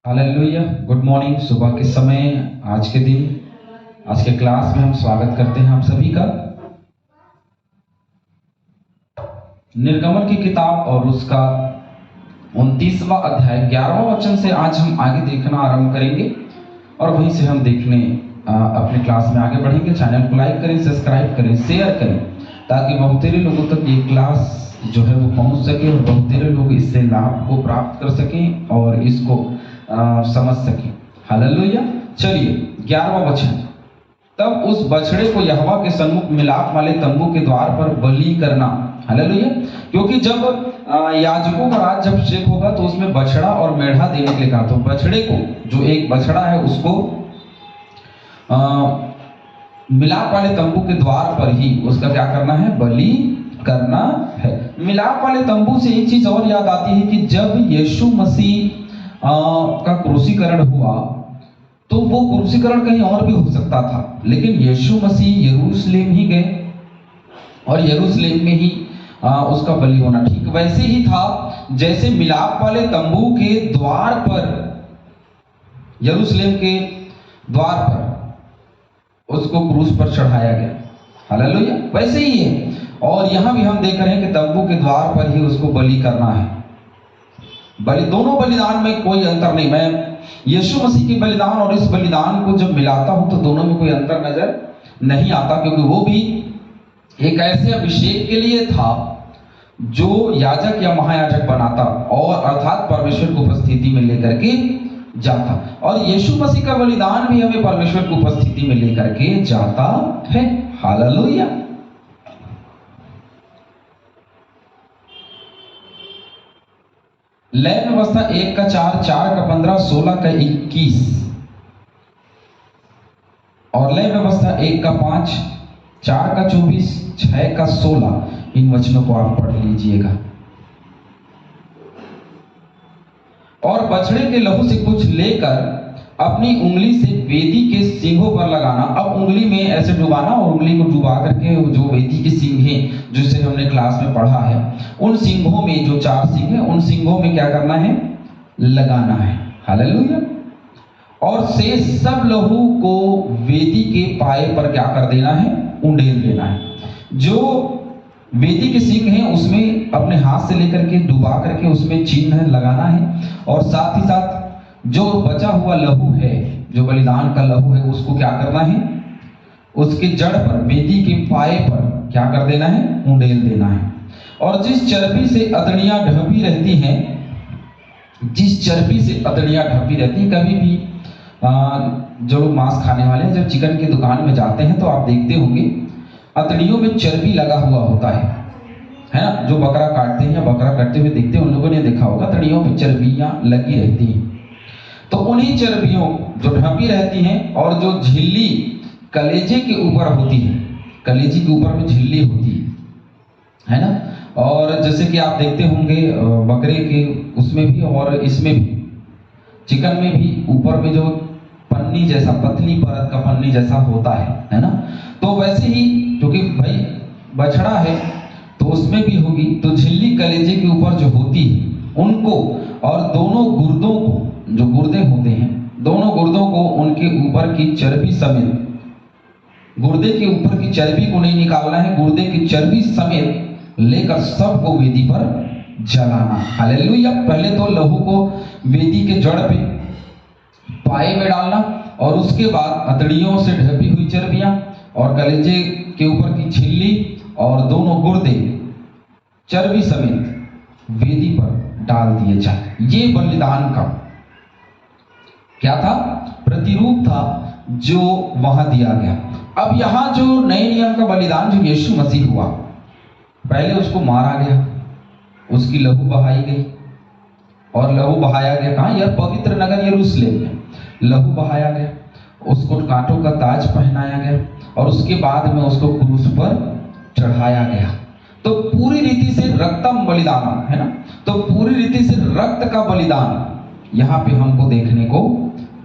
Hallelujah. Good morning. सुबह के समय आज के दिन आज के क्लास में हम स्वागत करते हैं आप सभी का। निर्गमन की किताब और उसका 29वां अध्याय 11वां वचन से आज हम आगे देखना आरंभ करेंगे और वहीं से हम देखने अपने क्लास में आगे बढ़ेंगे। चैनल को लाइक करें, सब्सक्राइब करें, शेयर करें ताकि बहुतेरे लोगों तक ये क्लास जो है वो पहुंच सके और बहुतेरे लोग इससे लाभ को प्राप्त कर सकें और इसको समझ सके। हालेलुया। चलिए 11वां वचन। तब उस बछड़े को यहोवा के सन्मुख मिलाप वाले तंबू के द्वार पर बलि करना। हालेलुया। क्योंकि जब याजकों का राज जब शेख होगा तो उसमें बछड़ा और मेढ़ा देने के लिए कहा। तो बछड़े को, जो एक बछड़ा है, उसको मिलाप वाले तंबू के द्वार पर ही उसका क्या करना है? बलि करना है। मिलाप वाले तंबू से एक चीज और याद आती है कि जब यीशु मसीह का क्रूसीकरण हुआ तो वो क्रूसीकरण कहीं और भी हो सकता था, लेकिन यीशु मसीह यरूशलेम ही गए और यरूशलेम में ही उसका बलि होना ठीक वैसे ही था जैसे मिलाप वाले तंबू के द्वार पर, यरूशलेम के द्वार पर उसको क्रूस पर चढ़ाया गया। हालेलुया। वैसे ही है और यहां भी हम देख रहे हैं कि तंबू के द्वार पर ही उसको बलि करना है। दोनों बलिदान में कोई अंतर नहीं। मैं यीशु मसीह के बलिदान और इस बलिदान को जब मिलाता हूं तो दोनों में कोई अंतर नजर नहीं आता, क्योंकि वो भी एक ऐसे अभिषेक के लिए था जो याजक या महायाजक बनाता और अर्थात परमेश्वर को उपस्थिति में लेकर के जाता, और यीशु मसीह का बलिदान भी हमें परमेश्वर को उपस्थिति में लेकर के जाता है। हालेलुया। लय व्यवस्था 1 का 4, 4 का 15, 16 का 21 और लय व्यवस्था 1 का 5, 4 का 24, 6 का 16। इन वचनों को आप पढ़ लीजिएगा। और बछड़े के लहू से कुछ लेकर अपनी उंगली से वेदी के सींगों पर लगाना। अब उंगली में ऐसे डुबाना और उंगली को डुबा करके जो वेदी के सींग हैं, जिसे हमने क्लास में पढ़ा है, उन सींगों में, जो 4 सींग हैं, उन सींगों में क्या करना है? लगाना है। हालेलुया। और से सब लहू को वेदी के पाए पर क्या कर देना है? उंडेल देना है। जो वेदी के सींग हैं उसमें अपने हाथ से लेकर के डुबा करके उसमें चिन्ह लगाना है, और साथ ही साथ जो बचा हुआ लहू है, जो बलिदान का लहू है, उसको क्या करना है? उसके जड़ पर, वेदी के पाए पर क्या कर देना है? उंडेल देना है। और जिस चर्बी से अतड़ियां ढपी रहती हैं, जिस चर्बी से अतड़ियां ढपी रहती हैं, कभी भी जो लोग मांस खाने वाले हैं, जब चिकन की दुकान में जाते हैं तो आप देखते होंगे अतड़ियों में चर्बी लगा हुआ होता है ना? जो बकरा काटते हैं या बकरा काटते हुए देखते हैं, उन लोगों ने देखा होगा अतड़ियों में चर्बियां लगी रहती हैं। तो उन्हीं चर्बियों जो ढपी रहती हैं और जो झिल्ली कलेजे के ऊपर होती है, कलेजी के ऊपर में झिल्ली होती है ना? और जैसे कि आप देखते होंगे बकरे के उसमें भी और इसमें भी, चिकन में भी ऊपर में जो पन्नी जैसा, पतली परत का पन्नी जैसा होता है ना? तो वैसे ही क्योंकि भाई बछड़ा है तो उसमें भी होगी, तो झिल्ली कलेजे के ऊपर जो होती है उनको, और दोनों गुर्दों को, जो गुर्दे होते हैं, दोनों गुर्दों को, उनके ऊपर की चर्बी समेत, गुर्दे के ऊपर की चर्बी को नहीं निकालना है, गुर्दे की चर्बी समेत लेकर सबको वेदी पर जलाना। हालेलुया। पहले तो लहू को वेदी के जड़ पे, पाए में डालना, और उसके बाद अतड़ियों से ढपी हुई चर्बियां और कलेजे के ऊपर की झिल्ली और दोनों गुर्दे चर्बी समेत वेदी पर डाल दिए जाए। ये बलिदान का क्या था? प्रतिरूप था जो वहां दिया गया। अब यहां जो नए नियम का बलिदान जो यीशु मसीह हुआ, पहले उसको मारा गया, उसकी लहू बहाई गई, और लहू बहाया गया कहां? यह पवित्र नगर यरूशलेम में लहू बहाया गया, उसको कांटों का ताज पहनाया गया, और उसके बाद में उसको क्रूस पर चढ़ाया गया। तो पूरी रीति से रक्तम बलिदान है ना? तो पूरी रीति से रक्त का बलिदान यहां पे हमको देखने को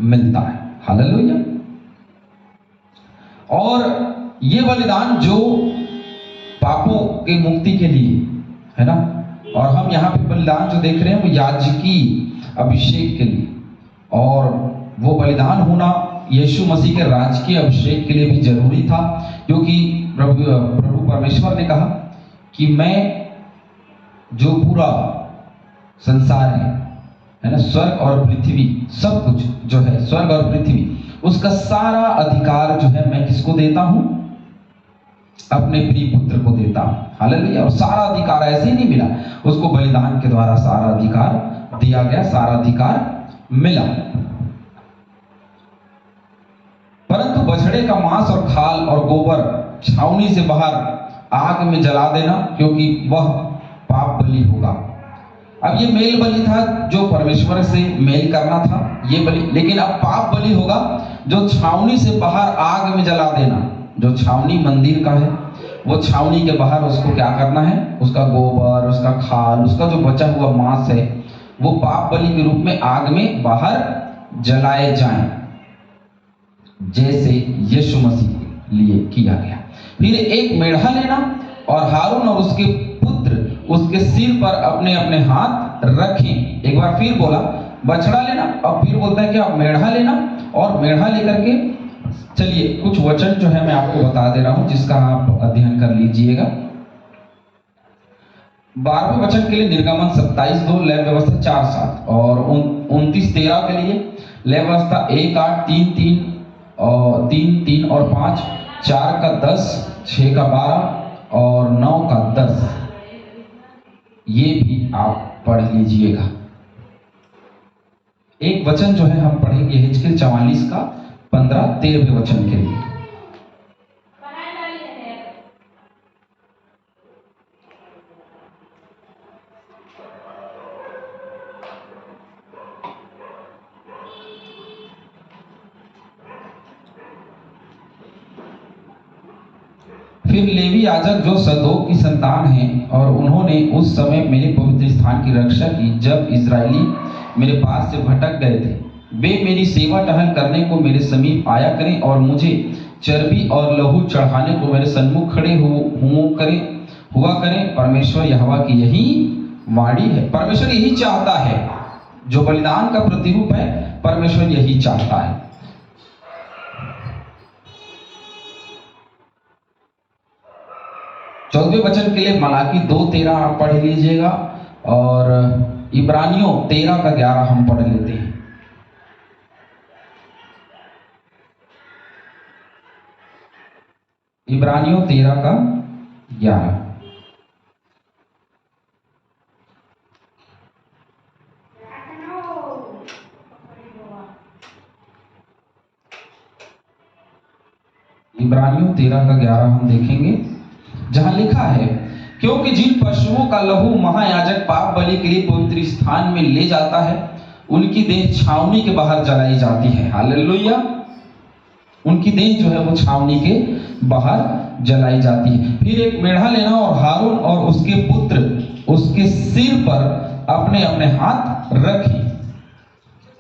मिलता है। हालेलुया। और ये बलिदान जो पापों के मुक्ति के लिए है ना, और हम यहाँ पे बलिदान जो देख रहे हैं वो याजकी अभिषेक के लिए, और वो बलिदान होना यीशु मसीह के राजकीय अभिषेक के लिए भी जरूरी था, क्योंकि प्रभु परमेश्वर ने कहा कि मैं जो पूरा संसार है ना, स्वर्ग और पृथ्वी, सब कुछ जो है स्वर्ग और पृथ्वी, उसका सारा अधिकार जो है मैं किसको देता हूं? अपने प्रिय पुत्र को देता हूं। हालेलुया। और सारा अधिकार ऐसे ही नहीं मिला, उसको बलिदान के द्वारा सारा अधिकार दिया गया, सारा अधिकार मिला। परंतु बछड़े का मांस और खाल और गोबर छावनी से बाहर आग में जला देना, क्योंकि वह पाप बलि होगा। अब ये मेल बलि था जो परमेश्वर से मेल करना था, ये बलि, लेकिन अब पाप बलि होगा जो छावनी से बाहर आग में जला देना। जो छावनी मंदिर का है, वो छावनी के बाहर उसको क्या करना है? उसका गोबर, उसका खाल, उसका जो बचा हुआ मांस है, वो पाप बलि के रूप में आग में बाहर जलाए जाएं, जैसे यीशु मसीह लिए किया गया। फिर एक मेढ़ा लेना और हारून और उसके पुत्र उसके सिर पर अपने अपने हाथ रखें। एक बार फिर बोला बछड़ा लेना, अब फिर बोलता है कि आप मेढ़ा लेना, और मेढ़ा लेकर के चलिए कुछ वचन जो है मैं आपको बता दे रहा हूं, जिसका आप अध्ययन कर लीजिएगा। 12वें वचन के लिए निर्गमन 27:2, लय व्यवस्था 4:7, और 29:13 के लिए लय व्यवस्था 1:8, 3:3 और 3:3 और 5, 4 का 10, 6 का 12 और 9 का 10। ये भी आप पढ़ लीजिएगा। एक वचन जो है हम पढ़ेंगे हिजकियेल 44 का 15-13वें वचन के लिए। फिर लेवी याजक जो सदोक की संतान हैं, और उन्होंने उस समय मेरे पवित्र स्थान की रक्षा की जब इजरायली मेरे पास से भटक गए थे, वे मेरी सेवा टहल करने को मेरे समीप आया करें और मुझे चर्बी और लहू चढ़ाने को मेरे सन्मुख खड़े हुआ करें। परमेश्वर यहोवा की यही वाणी है। परमेश्वर यही चाहता है, जो बलिदान का प्रतिरूप है, परमेश्वर यही चाहता है। चौदहवें वचन के लिए मलाकी 2:13 आप पढ़ लीजिएगा, और इब्रानियों 13 का 11 हम पढ़ लेते हैं। इब्रानियों 13 का 11। इब्रानियों 13 का 11 हम देखेंगे, जहां लिखा है, क्योंकि जिन पशुओं का लहू महायाजक पाप बलि के लिए पवित्र स्थान में ले जाता है, उनकी देह छावनी के बाहर जलाई जाती है। हालेलुया। उनकी देह जो है वो छावनी के बाहर जलाई जाती है। फिर एक मेढ़ा लेना और हारून और उसके पुत्र उसके सिर पर अपने अपने हाथ रखें।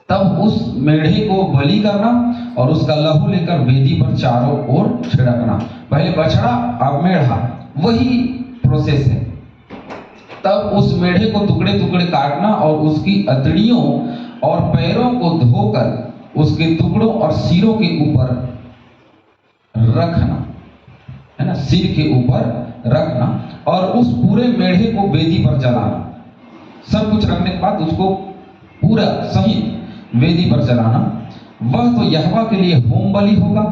तब उस मेढ़े को बलि करना और उसका लहू लेकर वेदी पर चारों ओर छिड़कना। पहले बछड़ा, अब मेढ़ा, वही प्रोसेस है। तब उस मेढ़े को टुकड़े टुकड़े काटना और उसकी अतड़ियों और पैरों को धोकर उसके टुकड़ों और सिरों के ऊपर रखना, है ना, सिर के ऊपर रखना, और उस पूरे मेढ़े को वेदी पर जलाना। सब कुछ रखने के बाद उसको पूरा सहित वेदी पर जलाना। वह तो यहोवा के लिए होम बलि होगा।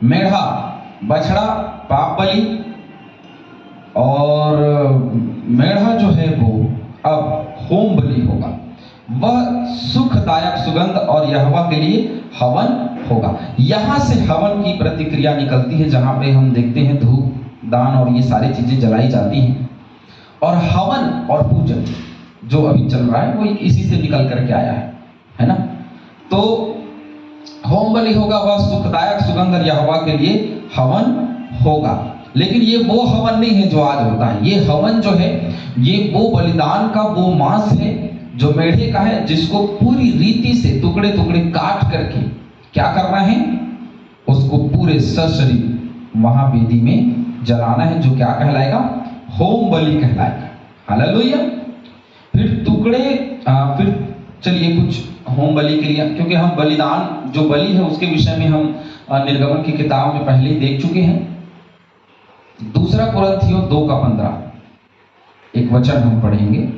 मेढ़ा, बछड़ा पाप बलि, और मेढ़ा जो है वो अब होम बलि होगा। वह सुखदायक सुगंध और यहोवा के लिए हवन होगा। यहां से हवन की प्रतिक्रिया निकलती है, जहां पे हम देखते हैं धूप, दान और ये सारी चीजें जलाई जाती हैं। और हवन और पूजन जो अभी चल रहा है वो इसी से निकल करके आया है ना। तो होम बलि होगा, वह सुखदायक सुगंध और यहोवा के लिए हवन होगा। लेकिन ये वो हवन नहीं है जो आज होता है। ये हवन जो है, ये वो बलिदान का वो मांस है जो मेढ़े का है, जिसको पूरी रीति से टुकड़े टुकड़े काट करके क्या करना है, उसको पूरे सशरीर महावेदी में जलाना है, जो क्या कहलाएगा, होम बलि कहलाएगा। हालेलुया। फिर चलिए कुछ होम बलि के लिए, क्योंकि हम बलिदान जो बलि है उसके विषय में हम निर्गमन की किताब में पहले ही देख चुके हैं। दूसरा कुरिन्थियों 2:15 एक वचन हम पढ़ेंगे।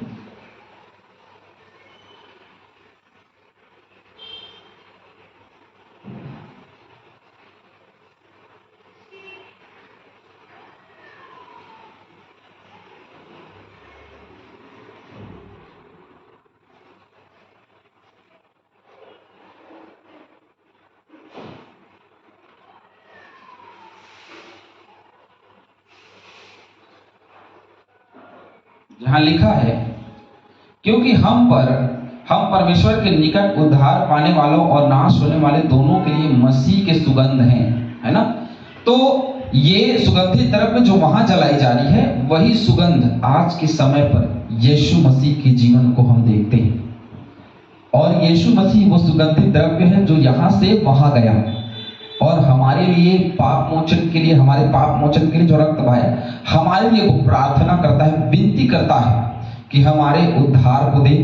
जहां लिखा है, क्योंकि हम परमेश्वर के निकट उद्धार पाने वालों और नाश होने वाले दोनों के लिए मसीह के सुगंध हैं, है ना। तो ये सुगंधित द्रव्य जो वहां जलाई जा रही है, वही सुगंध आज के समय पर यीशु मसीह के जीवन को हम देखते हैं। और यीशु मसीह वो सुगंधित द्रव्य है जो यहां से वहां गया और हमारे लिए पाप मोचन के लिए, हमारे पाप मोचन के लिए जो रक्त बहाया, हमारे लिए वो प्रार्थना करता है, विनती करता है कि हमारे उद्धार को दे,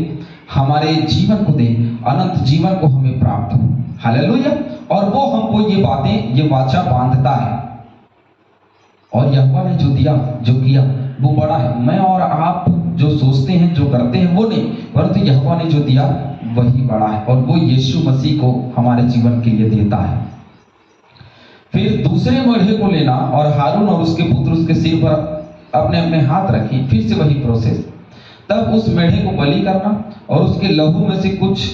हमारे जीवन को दे, अनंत जीवन को हमें प्राप्त हो। हालेलुया। और वो हमको ये बातें, ये वाचा बांधता है। और यहोवा ने जो दिया, जो किया, वो बड़ा है। मैं और आप जो सोचते हैं, जो करते हैं, वो नहीं, परंतु यहोवा ने जो दिया वही बड़ा है, और वो यीशु मसीह को हमारे जीवन के लिए देता है। फिर दूसरे मेढ़े को लेना और हारून और उसके पुत्र उसके सिर पर अपने अपने हाथ रखें। फिर से वही प्रोसेस। तब उस मेढ़े को बलि करना और उसके लहू में से कुछ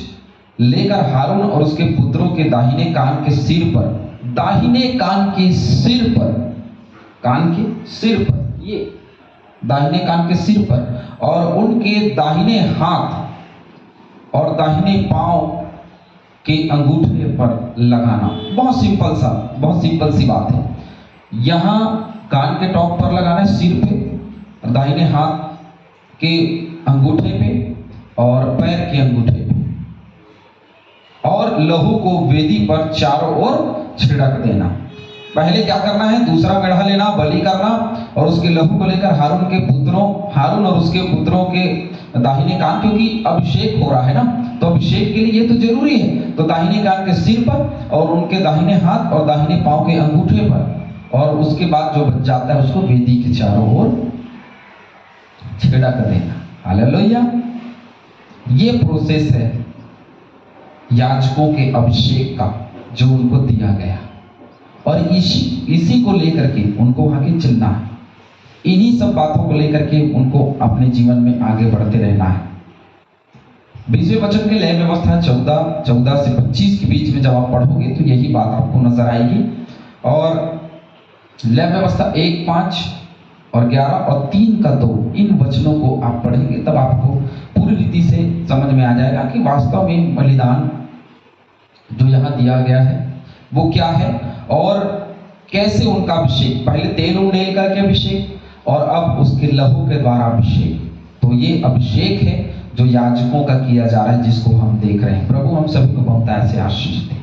लेकर हारून और उसके पुत्रों के दाहिने कान के सिर पर, दाहिने कान के सिर पर, कान के सिर पर, ये दाहिने कान के सिर पर, और उनके दाहिने हाथ और दाहिने पांव के अंगूठे पर लगाना। बहुत सिंपल सी बात है। यहां कान के टॉप पर लगाना है, सिर पे, दाहिने हाथ के अंगूठे पे और पैर के अंगूठे पे, और लहू को वेदी पर चारों ओर छिड़क देना। पहले क्या करना है, दूसरा मेढ़ा लेना, बलि करना, और उसके लहू को लेकर हारून और उसके पुत्रों के दाहिने कान, क्योंकि अभिषेक हो रहा है ना, तो अभिषेक के लिए ये तो जरूरी है, तो दाहिने कान के सिर पर और उनके दाहिने हाथ और दाहिने पांव के अंगूठे पर, और उसके बाद जो बच जाता है उसको वेदी के चारों ओर छिड़क देना। हालेलुया। ये प्रोसेस है याजकों के अभिषेक का जो उनको दिया गया, और इसी को लेकर के उनको आगे चलना है। इन्हीं सब बातों को लेकर के उनको अपने जीवन में आगे बढ़ते रहना है। 20वें वचन के लय व्यवस्था 14 से 25 के बीच में जब आप पढ़ोगे तो यही बात आपको नजर आएगी। और लय व्यवस्था 1, 5 और 11 और 3 का 2, इन वचनों को आप पढ़ेंगे तब आपको पूरी रीति से समझ में आ जाएगा कि वास्तव में बलिदान जो यहाँ दिया गया है वो क्या है, और कैसे उनका अभिषेक, पहले तेल उंडेल करके अभिषेक और अब उसके लहू के द्वारा अभिषेक। तो ये अभिषेक है जो याजकों का किया जा रहा है, जिसको हम देख रहे हैं। प्रभु हम सभी को बहुत ऐसे आशीष दे।